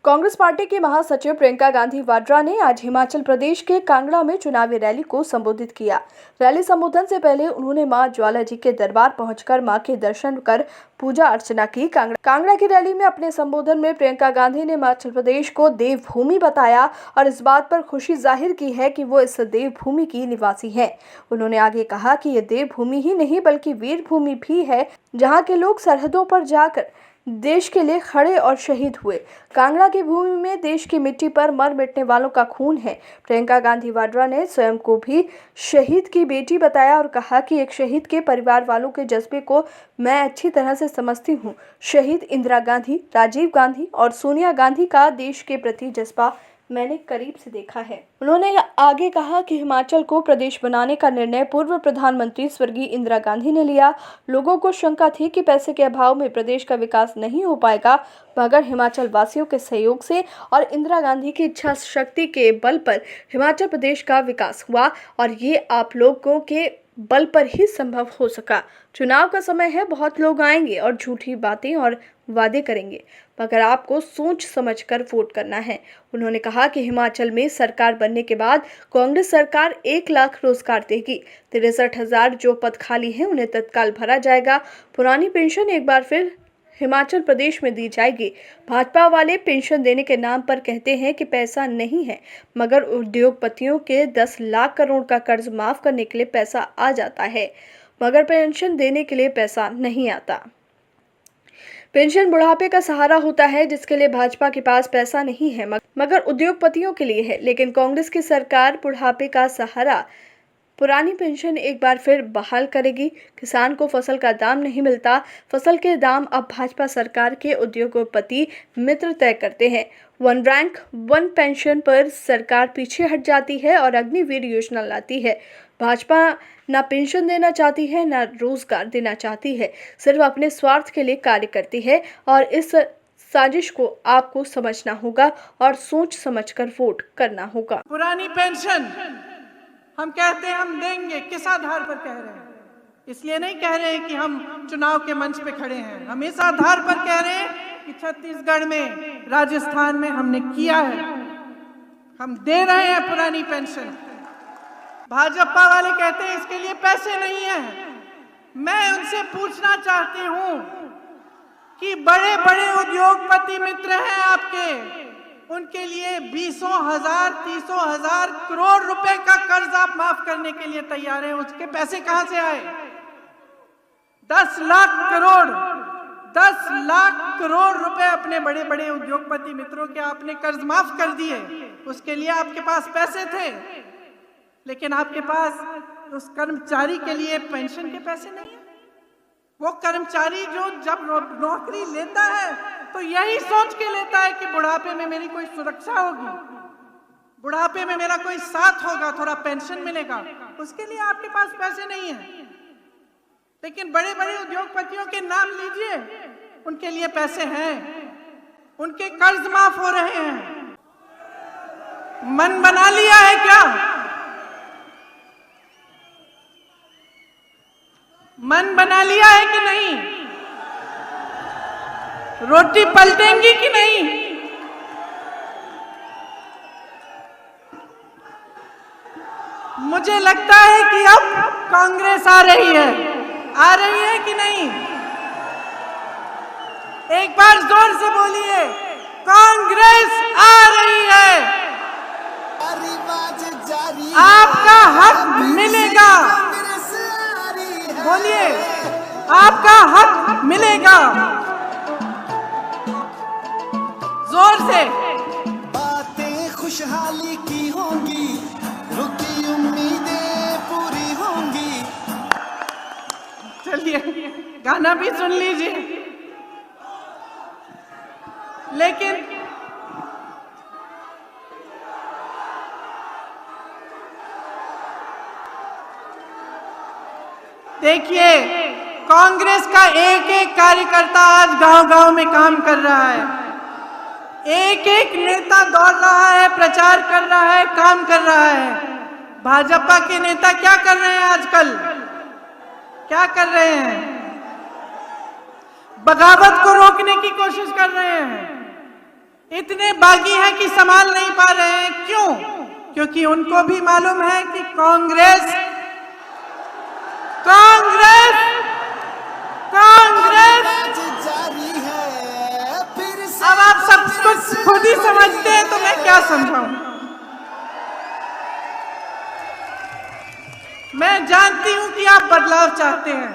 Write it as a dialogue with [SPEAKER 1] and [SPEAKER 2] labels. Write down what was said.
[SPEAKER 1] Congress party की महासचिव प्रियंका गांधी वाड्रा ने आज हिमाचल प्रदेश के कांगड़ा में चुनावी रैली को संबोधित किया। रैली संबोधन से पहले उन्होंने मां ज्वाला जी के दरबार पहुंचकर मां के दर्शन कर पूजा अर्चना की। कांगड़ा की रैली में अपने संबोधन में प्रियंका गांधी ने हिमाचल प्रदेश को देवभूमि बताया और इस बात पर खुशी जाहिर की है कि वो इस देवभूमि की निवासी हैं। उन्होंने आगे कहा कि ये देवभूमि ही नहीं बल्कि वीर भूमि भी है, जहाँ के लोग सरहदों पर जाकर देश के लिए खड़े और शहीद हुए। कांगड़ा की भूमि में देश की मिट्टी पर मर मिटने वालों का खून है। प्रियंका गांधी वाड्रा ने स्वयं को भी शहीद की बेटी बताया और कहा कि एक शहीद के परिवार वालों के जज्बे को मैं अच्छी तरह से समझती हूँ। शहीद इंदिरा गांधी, राजीव गांधी और सोनिया गांधी का देश के प्रति जज्बा मैंने करीब से देखा है। उन्होंने आगे कहा कि हिमाचल को प्रदेश बनाने का निर्णय पूर्व प्रधानमंत्री स्वर्गीय इंदिरा गांधी ने लिया। लोगों को शंका थी कि पैसे के अभाव में प्रदेश का विकास नहीं हो पाएगा, मगर हिमाचल वासियों के सहयोग से और इंदिरा गांधी की इच्छा शक्ति के बल पर हिमाचल प्रदेश का विकास हुआ और ये आप लोगों के बल पर ही संभव हो सका। चुनाव का समय है, बहुत लोग आएंगे और झूठी बातें और वादे करेंगे, मगर आपको सोच समझकर वोट करना है। उन्होंने कहा कि हिमाचल में सरकार बनने के बाद कांग्रेस सरकार 1 लाख रोजगार देगी। 63,000 जो पद खाली हैं उन्हें तत्काल भरा जाएगा। पुरानी पेंशन एक बार फिर हिमाचल प्रदेश में दी जाएगी। भाजपा वाले पेंशन देने के नाम पर कहते हैं कि पैसा नहीं है, मगर उद्योगपतियों के 10 लाख करोड़ का कर्ज माफ करने के लिए पैसा आ जाता है, मगर पेंशन देने के लिए पैसा नहीं आता। पेंशन बुढ़ापे का सहारा होता है, जिसके लिए भाजपा के पास पैसा नहीं है, मगर उद्योगपतियों के लिए है। लेकिन कांग्रेस की सरकार बुढ़ापे का सहारा पुरानी पेंशन एक बार फिर बहाल करेगी। किसान को फसल का दाम नहीं मिलता, फसल के दाम अब भाजपा सरकार के उद्योगपति मित्र तय करते हैं। 1 रैंक 1 पेंशन पर सरकार पीछे हट जाती है और अग्निवीर योजना लाती है। भाजपा ना पेंशन देना चाहती है, ना रोजगार देना चाहती है, सिर्फ अपने स्वार्थ के लिए कार्य करती है और इस साजिश को आपको समझना होगा और सोच समझकर वोट करना होगा।
[SPEAKER 2] पुरानी पेंशन हम कहते हैं हम देंगे, किस आधार पर कह रहे हैं? इसलिए नहीं कह रहे हैं कि हम चुनाव के मंच पे खड़े हैं, हम इस आधार पर कह रहे हैं कि छत्तीसगढ़ में, राजस्थान में हमने किया है, हम दे रहे हैं पुरानी पेंशन। भाजपा वाले कहते हैं इसके लिए पैसे नहीं है। मैं उनसे पूछना चाहती हूं कि बड़े बड़े उद्योगपति मित्र हैं आपके, उनके लिए 20,000 30,000 करोड़ रुपए का कर्ज आप माफ करने के लिए तैयार हैं, उसके पैसे कहां से आए? 10 लाख करोड़ रुपए अपने बड़े बड़े उद्योगपति मित्रों के आपने कर्ज माफ कर दिए। उसके लिए आपके पास पैसे थे, लेकिन आपके पास उस कर्मचारी के लिए पेंशन के पैसे नहीं है। वो कर्मचारी जो जब नौकरी लेता है तो यही सोच के लेता है कि बुढ़ापे में मेरी कोई सुरक्षा होगी, बुढ़ापे में मेरा कोई साथ होगा, थोड़ा पेंशन मिलेगा। उसके लिए आपके पास पैसे नहीं है। लेकिन बड़े बड़े उद्योगपतियों के नाम लीजिए, उनके लिए पैसे हैं, उनके कर्ज माफ हो रहे हैं। मन बना लिया है क्या? मन बना लिया है कि नहीं? रोटी पलटेंगी कि नहीं? मुझे लगता है कि अब कांग्रेस आ रही है कि नहीं? एक बार जोर से बोलिए, कांग्रेस आ रही है। आपका हक मिलेगा, बोलिए, आपका हक मिलेगा, जोर से।
[SPEAKER 3] बातें खुशहाली की होंगी, रुकी उम्मीदें पूरी होंगी।
[SPEAKER 2] चलिए गाना भी सुन लीजिए। लेकिन देखिए, कांग्रेस का एक एक कार्यकर्ता आज गांव-गांव में काम कर रहा है, एक एक नेता दौड़ रहा है, प्रचार कर रहा है, काम कर रहा है। भाजपा के नेता क्या कर रहे हैं आजकल? क्या कर रहे हैं? बगावत को रोकने की कोशिश कर रहे हैं। इतने बागी हैं कि संभाल नहीं पा रहे हैं। क्यों? क्योंकि उनको भी मालूम है कि कांग्रेस
[SPEAKER 3] जारी है फिर से।
[SPEAKER 2] अब आप सब कुछ खुद ही समझते हैं तो मैं क्या समझाऊं। मैं जानती हूं कि आप बदलाव चाहते हैं,